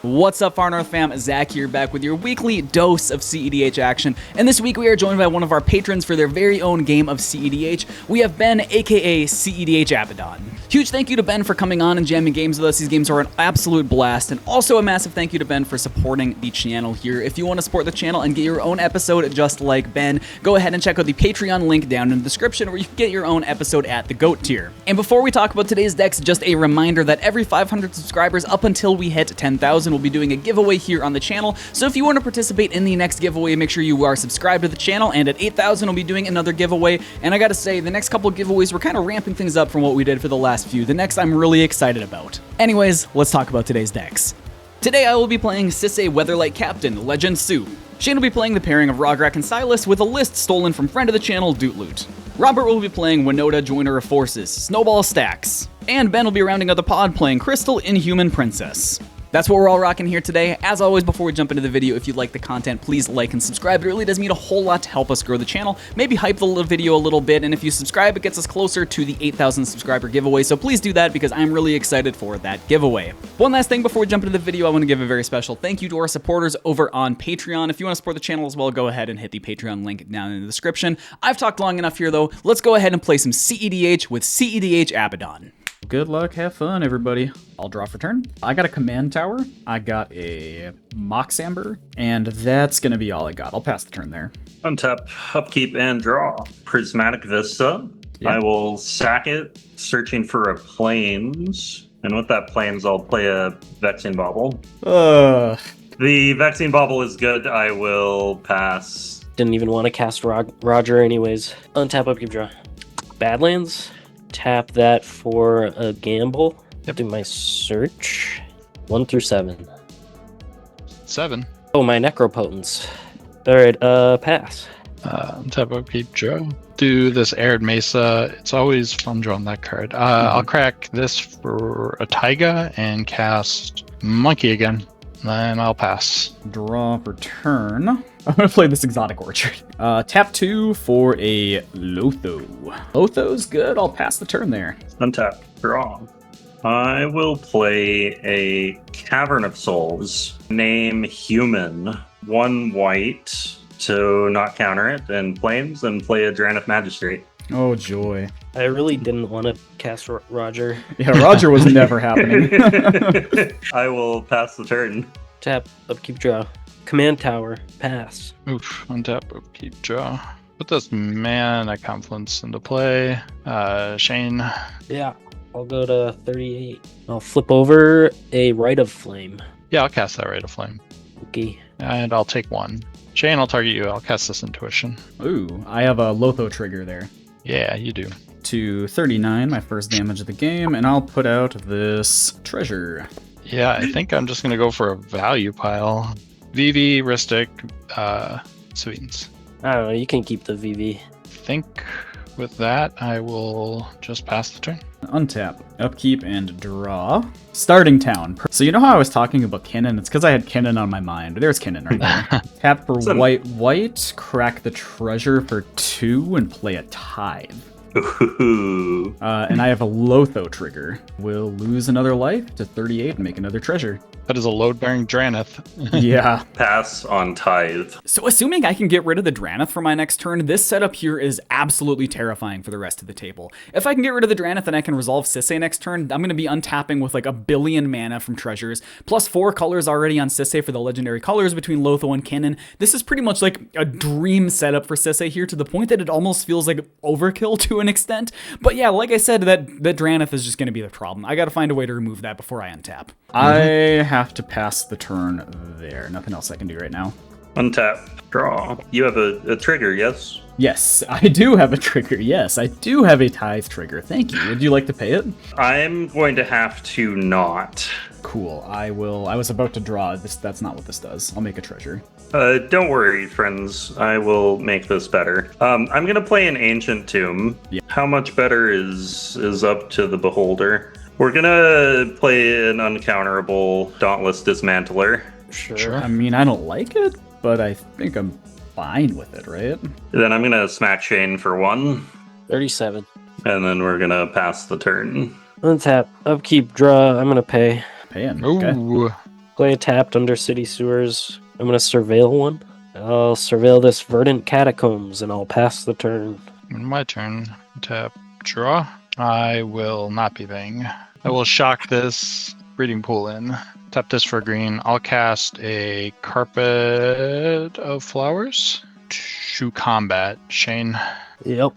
What's up, Far North fam? Zach here, back with your weekly dose of cEDH action, and this week we are joined by one of our patrons for their very own game of cEDH. We have Ben, aka cEDH Abaddon. Huge thank you to Ben for coming on and jamming games with us. These games are an absolute blast, and also a massive thank you to Ben for supporting the channel here. If you want to support the channel and get your own episode just like Ben, go ahead and check out the Patreon link down in the description where you can get your own episode at the GOAT tier. And before we talk about today's decks, just a reminder that every 500 subscribers up until we hit 10,000 we'll be doing a giveaway here on the channel. So if you want to participate in the next giveaway, make sure you are subscribed to the channel, and at 8,000 we'll be doing another giveaway. And I gotta say, the next couple giveaways, we're kind of ramping things up from what we did for the last few. The next I'm really excited about. Anyways, let's talk about today's decks. Today I will be playing Sisay Weatherlight Captain, Legend Sue. Shane will be playing the pairing of Rograk and Silas with a list stolen from friend of the channel, Doot Loot. Robert will be playing Winota, Joiner of Forces, Snowball Stacks. And Ben will be rounding out the pod playing Crystal, Inhuman Princess. That's what we're all rocking here today. As always, before we jump into the video, if you like the content, please like and subscribe. It really does mean a whole lot to help us grow the channel. Maybe hype the video a little bit, and if you subscribe, it gets us closer to the 8,000 subscriber giveaway, so please do that because I'm really excited for that giveaway. One last thing before we jump into the video, I want to give a very special thank you to our supporters over on Patreon. If you want to support the channel as well, go ahead and hit the Patreon link down in the description. I've talked long enough here, though. Let's go ahead and play some cEDH with cEDH Abaddon. Good luck, have fun, everybody. I'll draw for turn. I got a command tower, I got a Mox Amber, and that's gonna be all I got. I'll pass the turn there. Untap, upkeep, and draw. Prismatic Vista. Yep. I will sack it, searching for a Plains. And with that Plains, I'll play a Vexing Bauble. The Vexing Bauble is good. I will pass. Didn't even want to cast Roger anyways. Untap, upkeep, draw. Badlands. Tap that for a gamble. Yep. Do my search. 1 through 7. 7. Oh, my Necropotence. Alright, pass. Tap upkeep, draw. Do this Arid Mesa. It's always fun drawing that card. I'll crack this for a Taiga and cast Monkey again. Then I'll pass. Draw for turn. I'm gonna play this Exotic Orchard. Tap 2 for a Lotho. Lotho's good. I'll pass the turn there. Untap, draw. I will play a Cavern of Souls. Name Human. 1 white to not counter it, and Plains, and play a Drannith Magistrate. Oh, joy. I really didn't want to cast Roger. Yeah, Roger was never happening. I will pass the turn. Tap, upkeep, draw. Command tower, pass. Oof, untap, upkeep, draw. Put this Mana Confluence into play. Shane. Yeah, I'll go to 38. I'll flip over a Rite of Flame. Yeah, I'll cast that Rite of Flame. Okay. And I'll take 1. Shane, I'll target you. I'll cast this Intuition. Ooh, I have a Lotho trigger there. Yeah, you do. To 39, my first damage of the game, and I'll put out this treasure. Yeah, I think I'm just going to go for a value pile. VV, Ristic, Sweetens. I don't know, you can keep the VV. I think with that, I will just pass the turn. Untap, upkeep, and draw. Starting town. So you know how I was talking about Kinnan? It's because I had Kinnan on my mind. There's Kinnan right there. Tap for white, crack the treasure for 2, and play a Tithe. And I have a Lotho trigger. We'll lose another life to 38 and make another treasure. That is a load-bearing Drannith. Yeah. Pass on Tithe. So assuming I can get rid of the Drannith for my next turn, this setup here is absolutely terrifying for the rest of the table. If I can get rid of the Drannith and I can resolve Sisay next turn, I'm going to be untapping with like 1 billion mana from treasures, plus 4 colors already on Sisay for the legendary colors between Lotho and Kinnan. This is pretty much like a dream setup for Sisay here, to the point that it almost feels like overkill to an extent. But yeah, like I said, that Drannith is just going to be the problem. I got to find a way to remove that before I untap. I have to pass the turn there. Nothing else I can do right now. Untap, draw. You have a trigger, yes? Yes, I do have a trigger. Yes, I do have a Tithe trigger. Thank you. Would you like to pay it? I'm going to have to not. Cool. I will. I was about to draw. That's not what this does. I'll make a treasure. Don't worry, friends. I will make this better. I'm going to play an Ancient Tomb. Yeah. How much better is up to the beholder. We're going to play an uncounterable Dauntless Dismantler. Sure. I mean, I don't like it, but I think I'm fine with it, right? Then I'm going to smack Shane for 1. 37. And then we're going to pass the turn. Untap, upkeep, draw. I'm going to pay. Paying. Ooh. Okay. Play tapped under city sewers. I'm gonna surveil one. I'll surveil this verdant catacombs and I'll pass the turn. My turn. Tap, draw. I will not be paying. I will shock this breeding pool in. Tap this for green. I'll cast a carpet of flowers to combat Shane. Yep.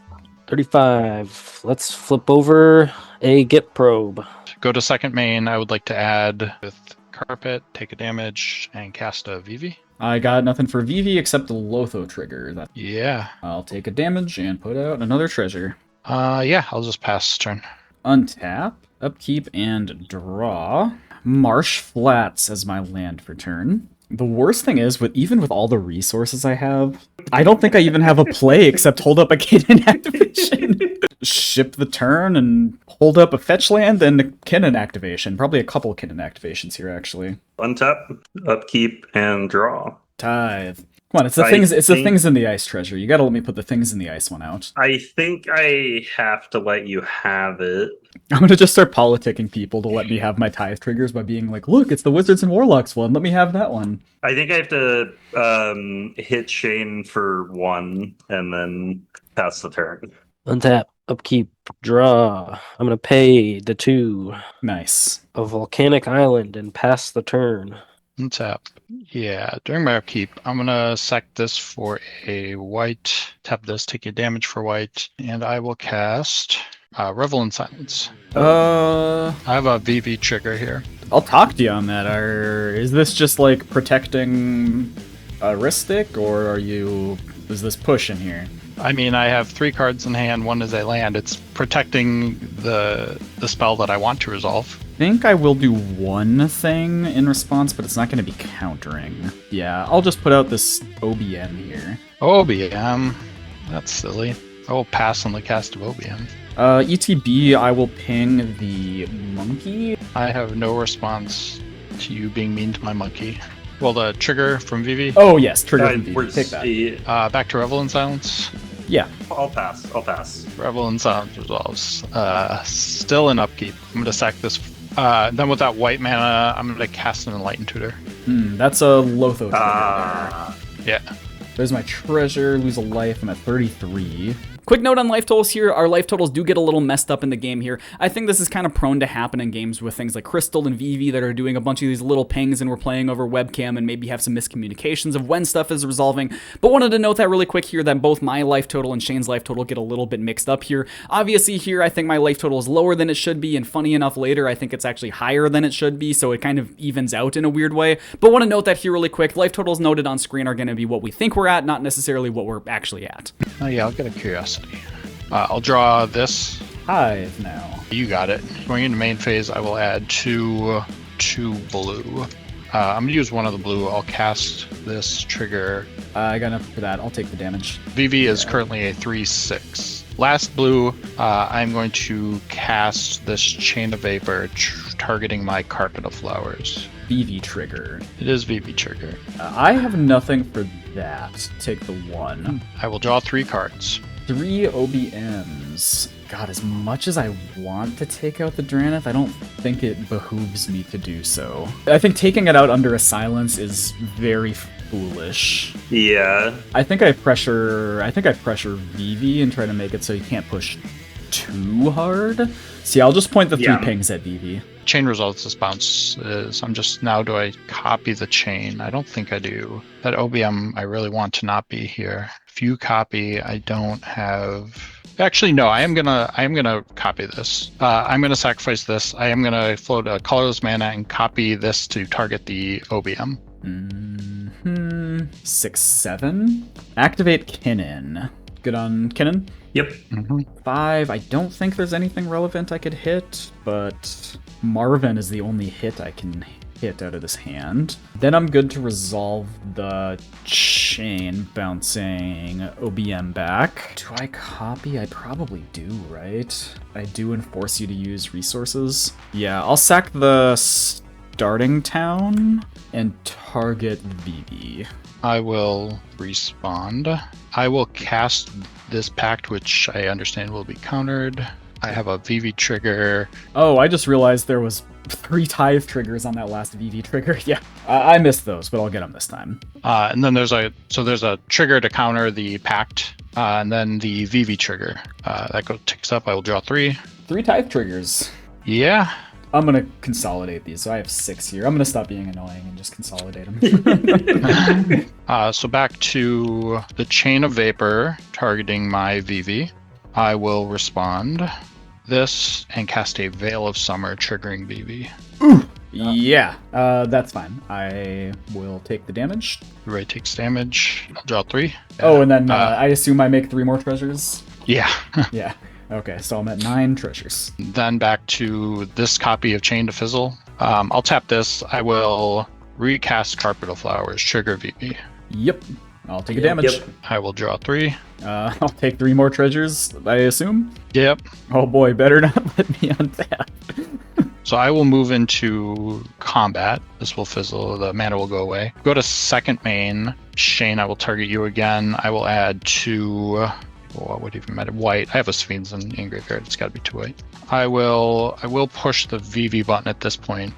35. Let's flip over a Git probe. Go to second main. I would like to add with carpet, take a damage, and cast a VV. I got nothing for VV except a Lotho trigger. Yeah. I'll take a damage and put out another treasure. Yeah, I'll just pass turn. Untap, upkeep, and draw. Marsh Flats as my land for turn. The worst thing is, even with all the resources I have, I don't think I even have a play except hold up a Kinnan activation. Ship the turn and hold up a fetch land and a Kinnan activation. Probably a couple Kinnan activations here, actually. Untap, upkeep, and draw. Tithe. Come on, it's the things. It's the things in the ice treasure. You gotta let me put the things in the ice one out. I think I have to let you have it. I'm gonna just start politicking people to let me have my tithe triggers by being like, "Look, it's the Wizards and Warlocks one. Let me have that one." I think I have to hit Shane for 1 and then pass the turn. Untap, upkeep, draw. I'm gonna pay the 2. Nice. A volcanic island and pass the turn. Untap. Yeah, during my upkeep, I'm gonna sack this for a white. Tap this, take a damage for white, and I will cast Revel in Silence. I have a VV trigger here. I'll talk to you on that. Is this just like protecting Aristic, or is this push in here? I mean, I have 3 cards in hand. One is a land. It's protecting the spell that I want to resolve. I think I will do one thing in response, but it's not going to be countering. Yeah, I'll just put out this OBM here. OBM? That's silly. I will pass on the cast of OBM. ETB, I will ping the monkey. I have no response to you being mean to my monkey. Well, the trigger from VV. Oh, yes, trigger from VV. Take that. Back to Revel in Silence. Yeah. I'll pass. Revel in Silence resolves. Still in upkeep. I'm going to sack this. Then with that white mana, I'm going to cast an Enlightened Tutor. That's a Lotho trigger there. Yeah. There's my treasure. Lose a life. I'm at 33. Quick note on life totals here. Our life totals do get a little messed up in the game here. I think this is kind of prone to happen in games with things like Crystal and VV that are doing a bunch of these little pings and we're playing over webcam and maybe have some miscommunications of when stuff is resolving. But wanted to note that really quick here that both my life total and Shane's life total get a little bit mixed up here. Obviously here I think my life total is lower than it should be, and funny enough later I think it's actually higher than it should be, so it kind of evens out in a weird way. But want to note that here really quick. Life totals noted on screen are going to be what we think we're at, not necessarily what we're actually at. Oh yeah, I'll get a curiosity. I'll draw this. Hive now. You got it. Going into main phase, I will add two blue. I'm gonna use one of the blue. I'll cast this trigger. I got enough for that. I'll take the damage. VV is currently a 3/6. Last blue, I'm going to cast this Chain of Vapor, targeting my Carpet of Flowers. VV trigger. It is VV trigger. I have nothing for that. Take the 1. I will draw 3 cards. 3 OBMs. God, as much as I want to take out the Dranith, I don't think it behooves me to do so. I think taking it out under a silence is very foolish. Yeah. I think I pressure VV and try to make it so you can't push too hard. See, I'll just point the 3 pings at VV. Chain results this bounce is, do I copy the chain? I don't think I do. That OBM I really want to not be here. If you copy, I don't have... Actually, no, I am gonna copy this. I'm gonna sacrifice this. I am gonna float a colorless mana and copy this to target the OBM. 6, 7. Activate Kinnan. Good on Kinnan? Yep. 5, I don't think there's anything relevant I could hit, but Marvin is the only hit I can hit out of this hand. Then I'm good to resolve the chain, bouncing OBM back. Do I copy? I probably do, right? I do enforce you to use resources. Yeah, I'll sack the starting town and target VV. I will respond. I will cast this pact, which I understand will be countered. I have a VV trigger. Oh, I just realized there was 3 tithe triggers on that last VV trigger. Yeah, I missed those, but I'll get them this time. And then there's a trigger to counter the pact, and then the VV trigger. That ticks up. I will draw 3. 3 tithe triggers. Yeah. I'm gonna consolidate these. So I have 6 here. I'm gonna stop being annoying and just consolidate them. So back to the chain of vapor targeting my VV. I will respond this and cast a Veil of Summer triggering VV. Yeah, that's fine. I will take the damage. Everybody takes damage. I'll draw 3. Oh, and then I assume I make 3 more treasures? Yeah. Yeah. Okay, so I'm at 9 treasures. Then back to this copy of Chain to Fizzle. I'll tap this. I will recast Carpet of Flowers, trigger VV. Yep. I'll take a damage. Yep. I will draw 3. I'll take 3 more treasures, I assume. Yep. Oh boy, better not let me untap. So I will move into combat. This will fizzle. The mana will go away. Go to second main. Shane, I will target you again. I will add 2... what would even matter? White. I have a Sphinx in graveyard. It's got to be 2 white. I will push the VV button at this point.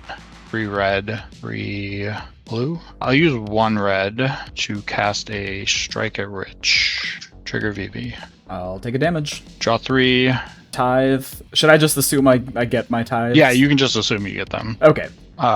3 red, 3 blue. I'll use 1 red to cast a Strike at Rich. Trigger VV. I'll take a damage. Draw 3. Tithe. Should I just assume I get my tithes? Yeah, you can just assume you get them. Okay.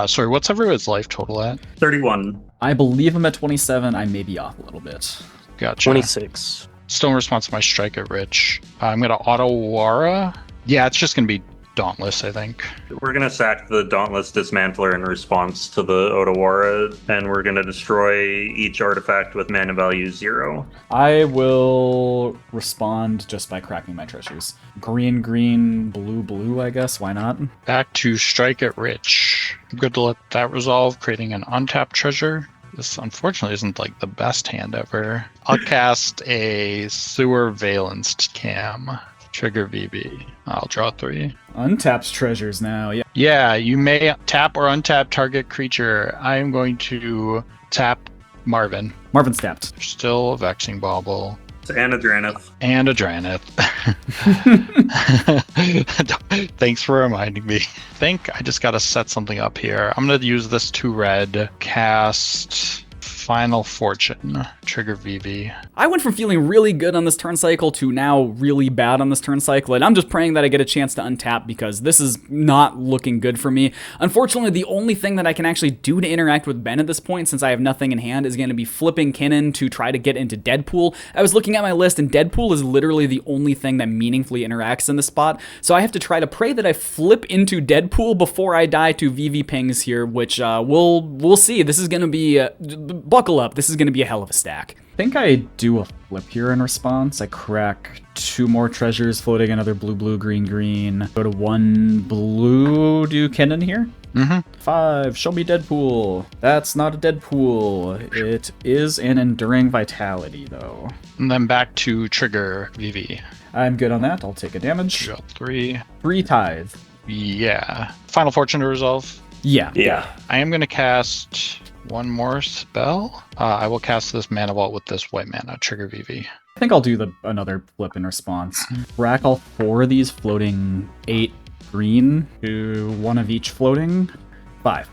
Sorry, what's everyone's life total at? 31. I believe I'm at 27. I may be off a little bit. Gotcha. 26. Still in response to my Strike at Rich. I'm going to auto Wara. Yeah, it's just going to be Dauntless, I think. We're going to sack the Dauntless Dismantler in response to the Otawara, and we're going to destroy each artifact with mana value 0. I will respond just by cracking my treasures. Green, green, blue, blue, I guess. Why not? Back to Strike at Rich. I'm good to let that resolve, creating an untapped treasure. This unfortunately isn't like the best hand ever. I'll cast a Sewer Valenced Cam. Trigger VB. I'll draw 3. Untaps treasures now. Yeah. Yeah, you may tap or untap target creature. I am going to tap Marvin. Marvin's tapped. There's still a Vexing Bauble. And a Dranith. And a Dranith. Thanks for reminding me. I think I just got to set something up here. I'm going to use this 2 red. Cast Final Fortune. Trigger VV. I went from feeling really good on this turn cycle to now really bad on this turn cycle, and I'm just praying that I get a chance to untap because this is not looking good for me. Unfortunately, the only thing that I can actually do to interact with Ben at this point, since I have nothing in hand, is going to be flipping Kinnan to try to get into Deadpool. I was looking at my list, and Deadpool is literally the only thing that meaningfully interacts in this spot, so I have to try to pray that I flip into Deadpool before I die to VV Pings here, which we'll see. This is going to be... buckle up. This is going to be a hell of a stack. I think I do a flip here in response. I crack 2 more treasures, floating another blue, blue, green, green. Go to 1 blue. Do Kennen here? 5. Show me Deadpool. That's not a Deadpool. It is an Enduring Vitality, though. And then back to trigger VV. I'm good on that. I'll take a damage. Draw 3. 3 tithe. Yeah. Final Fortune to resolve. Yeah. Yeah. I am going to cast 1 more spell. I will cast this Mana Vault with this white mana. Trigger VV. I think I'll do another flip in response. Rack all 4 of these, floating 8 green to 1 of each floating. 5.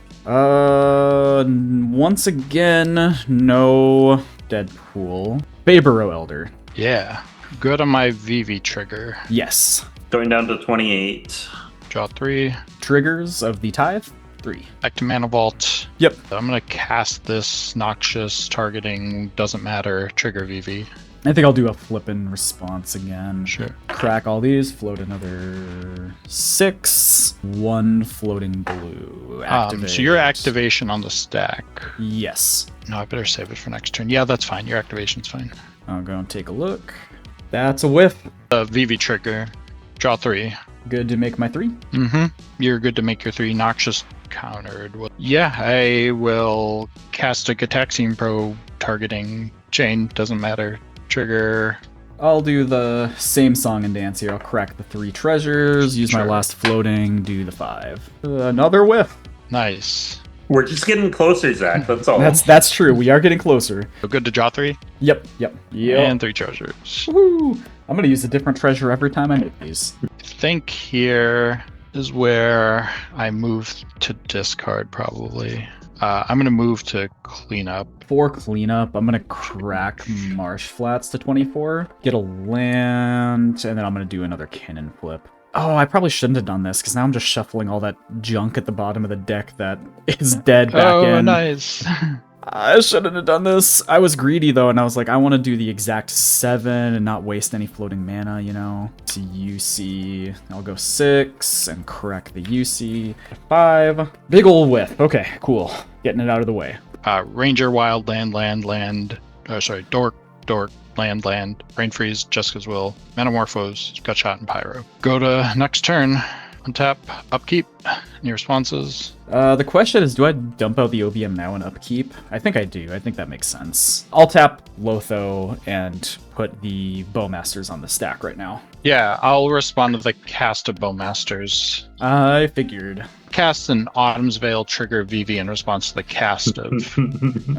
Once again, no Deadpool. Babero Elder. Yeah. Good on my VV trigger. Yes. Going down to 28. Draw 3. Triggers of the tithe. 3. Back to Mana Vault. Yep. I'm going to cast this Noxious targeting doesn't matter. Trigger VV. I think I'll do a flip in response again. Sure. Crack all these, float another 6. 1 floating blue. Activate. So your activation on the stack. Yes. No, I better save it for next turn. Yeah, that's fine. Your activation's fine. I'll go and take a look. That's a whiff. The VV trigger. Draw 3. Good to make my 3. You're good to make your 3. Noxious countered. Yeah, I will cast a Gataxian Probe targeting chain. Doesn't matter. Trigger. I'll do the same song and dance here. I'll crack the 3 treasures, use my Sure. last floating, do the 5. Another whiff. Nice. We're just getting closer, Zach. That's all. That's true. We are getting closer. So good to draw 3. Yep. And 3 treasures. Woo! I'm gonna use a different treasure every time I make these. think here is where I move to discard, probably. I'm going to move to cleanup. For cleanup, I'm going to crack Marsh Flats to 24, get a land, and then I'm going to do another cannon flip. Oh, I probably shouldn't have done this, because now I'm just shuffling all that junk at the bottom of the deck that is dead back in. Oh, nice. I shouldn't have done this. I was greedy, though, and I was like, I want to do the exact 7 and not waste any floating mana, you know? To UC, I'll go 6 and crack the UC. 5. Big ol' whiff. Okay, cool. Getting it out of the way. Ranger, Wildland, Dork, Land, Brain Freeze, Jessica's Will, Metamorphose, Gutshot, and Pyro. Go to next turn. Untap, upkeep. Any responses? The question is, do I dump out the OBM now and upkeep? I think I do. I think that makes sense. I'll tap Lotho and put the Bowmasters on the stack right now. Yeah, I'll respond to the cast of Bowmasters. I figured. Cast an Autumn's Veil trigger VV in response to the cast of...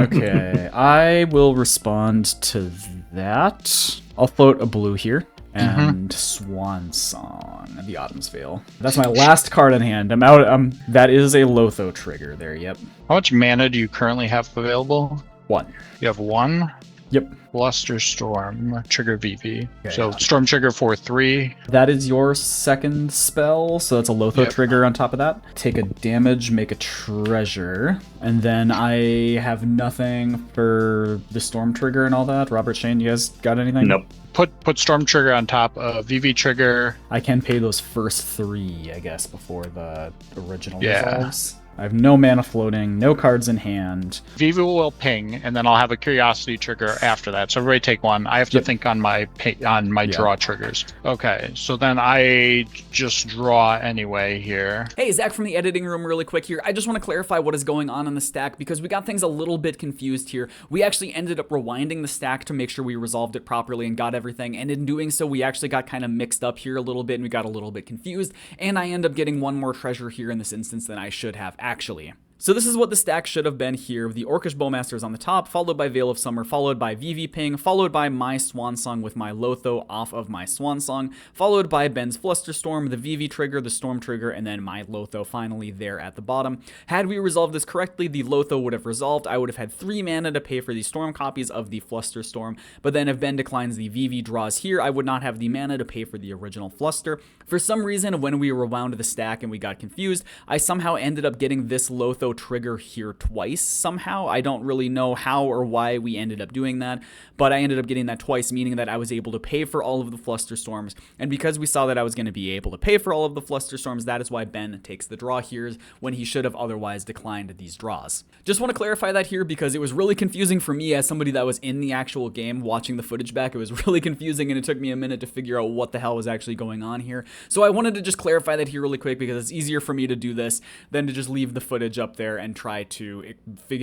Okay, I will respond to that. I'll float a blue here. And Swan Song, the Autumn's Veil. That's my last card in hand. I'm out. That is a Lotho trigger there. Yep. How much mana do you currently have available? 1. You have 1? Yep. Bluster Storm, trigger VV. Okay, So Storm trigger for 3. That is your second spell, so that's a Lotho trigger on top of that. Take a damage, make a treasure, and then I have nothing for the Storm trigger and all that. Robert, Shane, you guys got anything? Nope. Put Storm trigger on top of VV trigger. I can pay those first 3, I guess, before the original resolves. I have no mana floating, no cards in hand. VV will ping, and then I'll have a Curiosity trigger after that. So everybody take 1. I have to think on my draw triggers. Okay, so then I just draw anyway here. Hey, Zach from the editing room really quick here. I just want to clarify what is going on the stack because we got things a little bit confused here. We actually ended up rewinding the stack to make sure we resolved it properly and got everything. And in doing so, we actually got kind of mixed up here a little bit and we got a little bit confused. And I end up getting 1 more treasure here in this instance than I should have actually. So this is what the stack should have been here. The Orcish Bowmasters on the top, followed by Veil of Summer, followed by VV Ping, followed by my Swan Song with my Lotho off of my Swan Song, followed by Ben's Flusterstorm, the VV trigger, the Storm trigger, and then my Lotho finally there at the bottom. Had we resolved this correctly, the Lotho would have resolved. I would have had 3 mana to pay for the Storm copies of the Flusterstorm, but then if Ben declines the VV draws here, I would not have the mana to pay for the original Fluster. For some reason, when we rewound the stack and we got confused, I somehow ended up getting this Lotho trigger here twice somehow. I don't really know how or why we ended up doing that, but I ended up getting that twice, meaning that I was able to pay for all of the Flusterstorms, and because we saw that I was going to be able to pay for all of the Flusterstorms, that is why Ben takes the draw here when he should have otherwise declined these draws. Just want to clarify that here because it was really confusing for me as somebody that was in the actual game watching the footage back. It was really confusing and it took me a minute to figure out what the hell was actually going on here. So I wanted to just clarify that here really quick because it's easier for me to do this than to just leave the footage up there and try to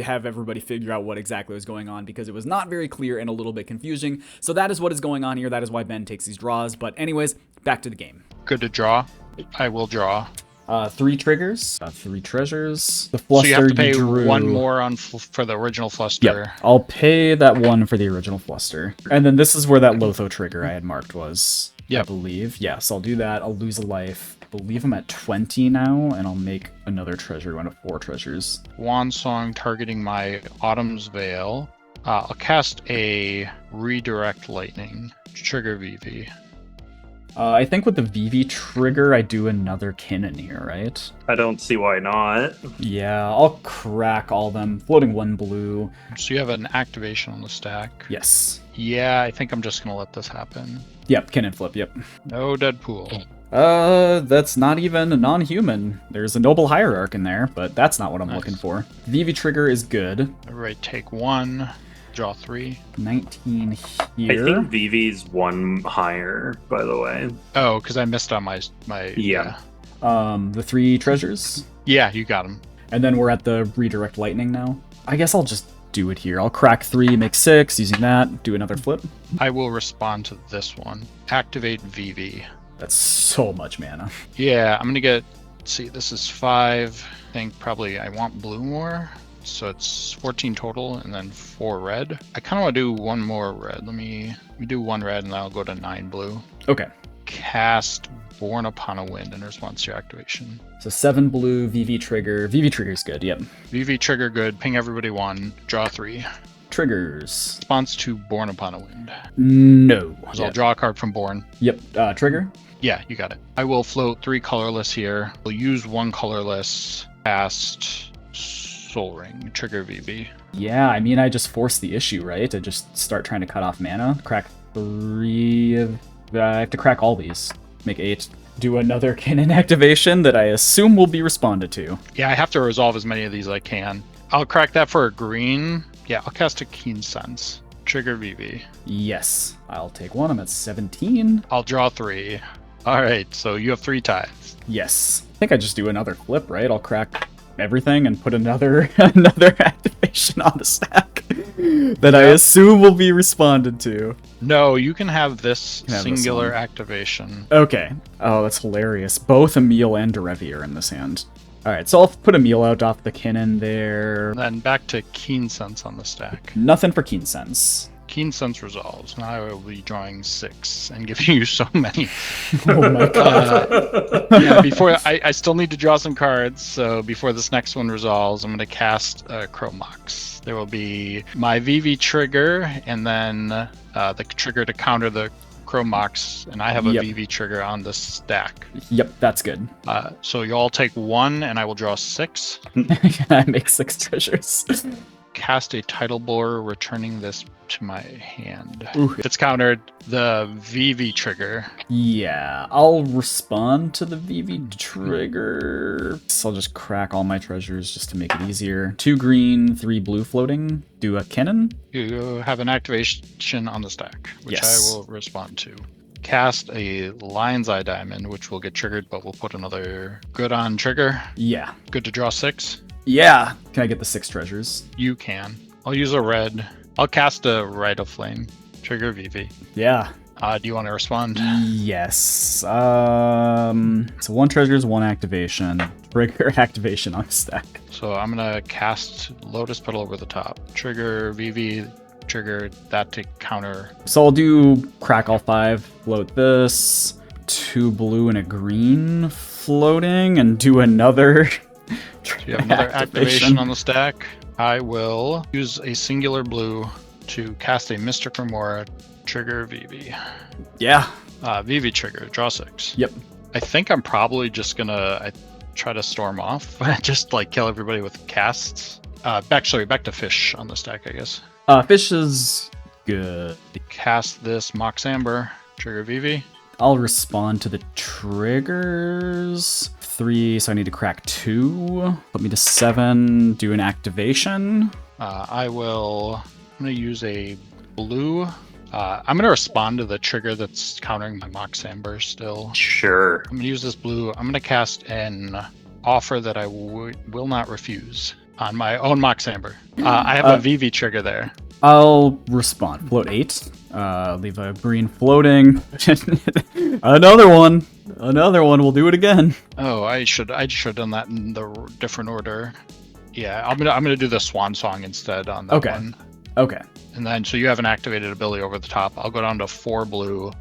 have everybody figure out what exactly was going on because it was not very clear and a little bit confusing. So that is what is going on here. That is why Ben takes these draws. But anyways, back to the game. Good to draw. I will draw. 3 triggers, 3 treasures. The So Fluster you have to pay drew 1 more for the original Fluster. Yep, I'll pay that 1 for the original Fluster. And then this is where that Lotho trigger I had marked was, I believe. Yes, I'll do that. I'll lose a life. I believe I'm at 20 now, and I'll make another treasure, 1 of 4 treasures. Swan Song targeting my Autumn's Veil. I'll cast a Redirect Lightning. Trigger VV. I think with the VV trigger, I do another cannon here, right? I don't see why not. Yeah, I'll crack all of them, floating 1 blue. So you have an activation on the stack. Yes. Yeah, I think I'm just going to let this happen. Yep, cannon flip, yep. No Deadpool. That's not even a non-human. There's a Noble Hierarch in there, but that's not what I'm looking for. VV trigger is good. Alright, take 1. Draw 3. 19 here. I think VV's 1 higher, by the way. Oh, because I missed on my Yeah. The 3 treasures. Yeah, you got them. And then we're at the Redirect Lightning now. I guess I'll just do it here. I'll crack 3, make 6, using that, do another flip. I will respond to this one. Activate VV. That's so much mana. Yeah, I'm going to get... Let's see, this is 5. I think probably I want blue more. So it's 14 total and then 4 red. I kind of want to do 1 more red. Let me do 1 red and then I'll go to 9 blue. Okay. cast Born Upon a Wind in response to your activation. So 7 blue, VV trigger. VV trigger's good, yep. VV trigger good, ping everybody 1, draw 3. Triggers. Response to Born Upon a Wind. No. So I'll draw a card from Born. Yep, trigger. Yeah, you got it. I will float 3 colorless here. We'll use 1 colorless, cast Soul Ring, trigger VV. Yeah, I mean, I just force the issue, right? To just start trying to cut off mana. Crack 3 of... I have to crack all these. Make 8. Do another cannon activation that I assume will be responded to. Yeah, I have to resolve as many of these as I can. I'll crack that for a green. Yeah, I'll cast a Keen Sense. Trigger VV. Yes, I'll take 1. I'm at 17. I'll draw 3. All right, so you have 3 ties. Yes. I think I just do another flip, right? I'll crack everything and put another another activation on the stack that I assume will be responded to. No, you can have this Can have this singular one. activation. Okay. Oh, that's hilarious. Both Emil and Derevi are in this hand. All right, so I'll put Emil out off the cannon there. Then back to Keen Sense on the stack. Nothing for Keen Sense. Keen Sense resolves. Now I will be drawing 6 and giving you so many. Oh my god. Yeah, before I still need to draw some cards, so before this next one resolves, I'm going to cast Chromox. There will be my VV trigger, and then the trigger to counter the Chromox, and I have a Yep. VV trigger on the stack. Yep, that's good. So you all take 1, and I will draw 6. I make 6 treasures. Cast a Tidal Bore, returning this to my hand. Ooh. If it's countered, the VV trigger. Yeah, I'll respond to the VV trigger. So I'll just crack all my treasures just to make it easier. 2 green, 3 blue floating. Do a cannon. You have an activation on the stack, which Yes. I will respond to. Cast a Lion's Eye Diamond, which will get triggered, but we'll put another good on trigger. Yeah. Good to draw 6. Yeah. Can I get the 6 treasures? You can. I'll use a red. I'll cast a Rite of Flame. Trigger VV. Yeah. Do you want to respond? Yes. So 1 treasures, 1 activation. Trigger activation on the stack. So I'm gonna cast Lotus Petal over the top. Trigger VV. Trigger that to counter. So I'll do crack all 5, float this, 2 blue and a green floating, and do another. So you have another activation on the stack. I will use a singular blue to cast a Mystic Remora. Trigger VV. Yeah. VV trigger. Draw 6. Yep. I think I'm probably just gonna try to storm off. Just like kill everybody with casts. Back to fish on the stack, I guess. Fish is good. Cast this Mox Amber. Trigger VV. I'll respond to the triggers. 3, so I need to crack 2. Put me to 7. Do an activation. I'm gonna use a blue. I'm gonna respond to the trigger that's countering my Mox Amber still. Sure. I'm gonna use this blue. I'm gonna cast an offer that I will not refuse on my own Mox Amber. I have a VV trigger there. I'll respond. Float 8. Leave a green floating. Another one. We'll do it again. Oh, I should have done that in the different order. Yeah, I'm gonna do the Swan Song instead on that one. Okay. And then so you have an activated ability over the top. I'll go down to 4 blue.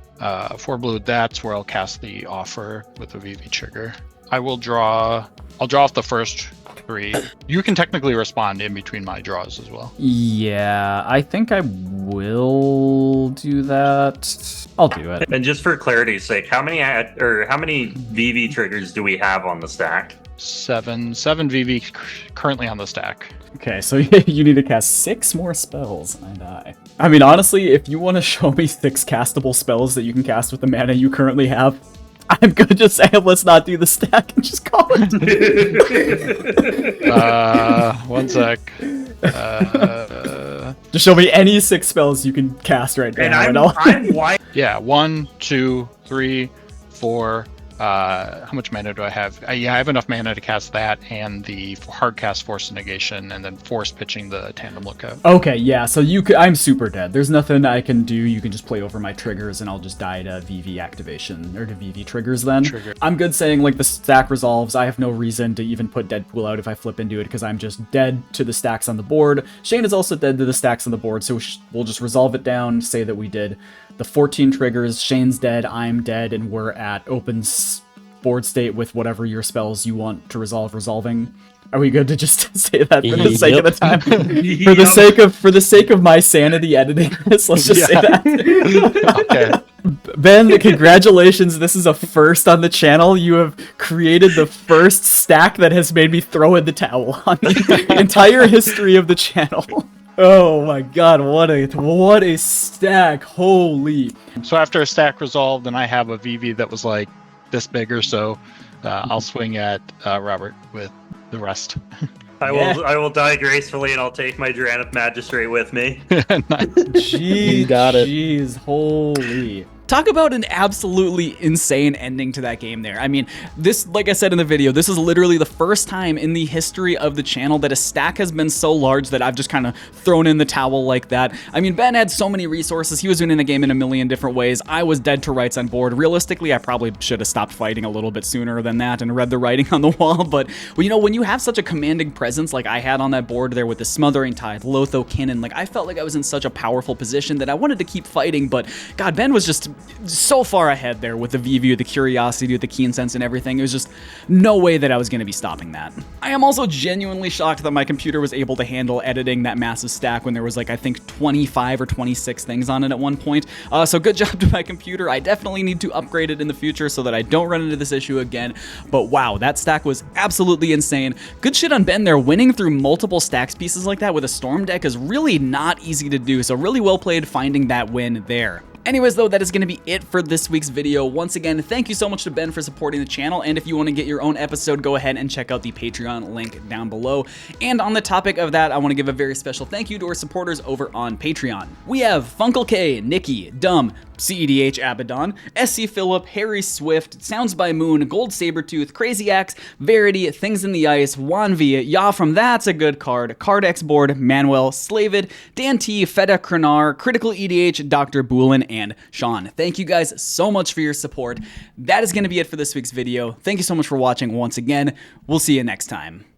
4 blue. That's where I'll cast the offer with the VV trigger. I'll draw off the first 3. You can technically respond in between my draws as well. Yeah, I think I will do that. I'll do it. And just for clarity's sake, how many VV triggers do we have on the stack? 7 VV currently on the stack. Okay, so you need to cast 6 more spells, and I die. I mean, honestly, if you want to show me 6 castable spells that you can cast with the mana you currently have, I'm gonna just say let's not do the stack and just call it. 1 sec. Just show me any 6 spells you can cast right now. And I'll... I'm wide. Yeah, 1, 2, 3, 4. How much mana do I have? Yeah, I have enough mana to cast that and the hard cast Force Negation, and then force pitching the Tandem Lookout. Okay, yeah, so I'm super dead. There's nothing I can do. You can just play over my triggers and I'll just die to VV activation, or to VV triggers then. Trigger. I'm good saying, like, the stack resolves. I have no reason to even put Deadpool out if I flip into it, because I'm just dead to the stacks on the board. Shane is also dead to the stacks on the board, so we'll just resolve it down, say that we did the 14 triggers, Shane's dead, I'm dead, and we're at open board state with whatever your spells you want to resolving. Are we good to just say that for the sake of the time? For the sake of my sanity editing this, let's just say that. Okay. Ben, congratulations. This is a first on the channel. You have created the first stack that has made me throw in the towel on the entire history of the channel. Oh my god, what a stack. Holy. So after a stack resolved and I have a VV that was like this big or so, I'll swing at Robert with the rest. I will die gracefully, and I'll take my Drannith Magistrate with me. Nice. Jeez, You got it. Jeez, holy. Talk about an absolutely insane ending to that game there. I mean, this, like I said in the video, this is literally the first time in the history of the channel that a stack has been so large that I've just kind of thrown in the towel like that. I mean, Ben had so many resources. He was winning the game in a million different ways. I was dead to rights on board. Realistically, I probably should have stopped fighting a little bit sooner than that and read the writing on the wall. But, well, you know, when you have such a commanding presence like I had on that board there with the Smothering Tithe, Lotho Cannon, like I felt like I was in such a powerful position that I wanted to keep fighting. But, God, Ben was just so far ahead there with the VV, the Curiosity, the Keen Sense and everything. It was just no way that I was going to be stopping that. I am also genuinely shocked that my computer was able to handle editing that massive stack when there was like, I think 25 or 26 things on it at one point. So good job to my computer. I definitely need to upgrade it in the future so that I don't run into this issue again. But wow, that stack was absolutely insane. Good shit on Ben there. Winning through multiple stacks pieces like that with a Storm deck is really not easy to do. So really well played finding that win there. Anyways, though, that is going to be it for this week's video. Once again, thank you so much to Ben for supporting the channel, and if you want to get your own episode, go ahead and check out the Patreon link down below. And on the topic of that, I want to give a very special thank you to our supporters over on Patreon. We have Funkle K, Nikki, Dumb, cEDH Abaddon, SC Phillip, Harry Swift, Sounds by Moon, Gold Sabertooth, Crazy Axe, Verity, Things in the Ice, Wanvi, Yaw from That's a Good Card, Card X Board, Manuel, Slavid, Dan T, Feta Krenar, Critical EDH, Dr. Boolin, and Sean. Thank you guys so much for your support. That is going to be it for this week's video. Thank you so much for watching once again. We'll see you next time.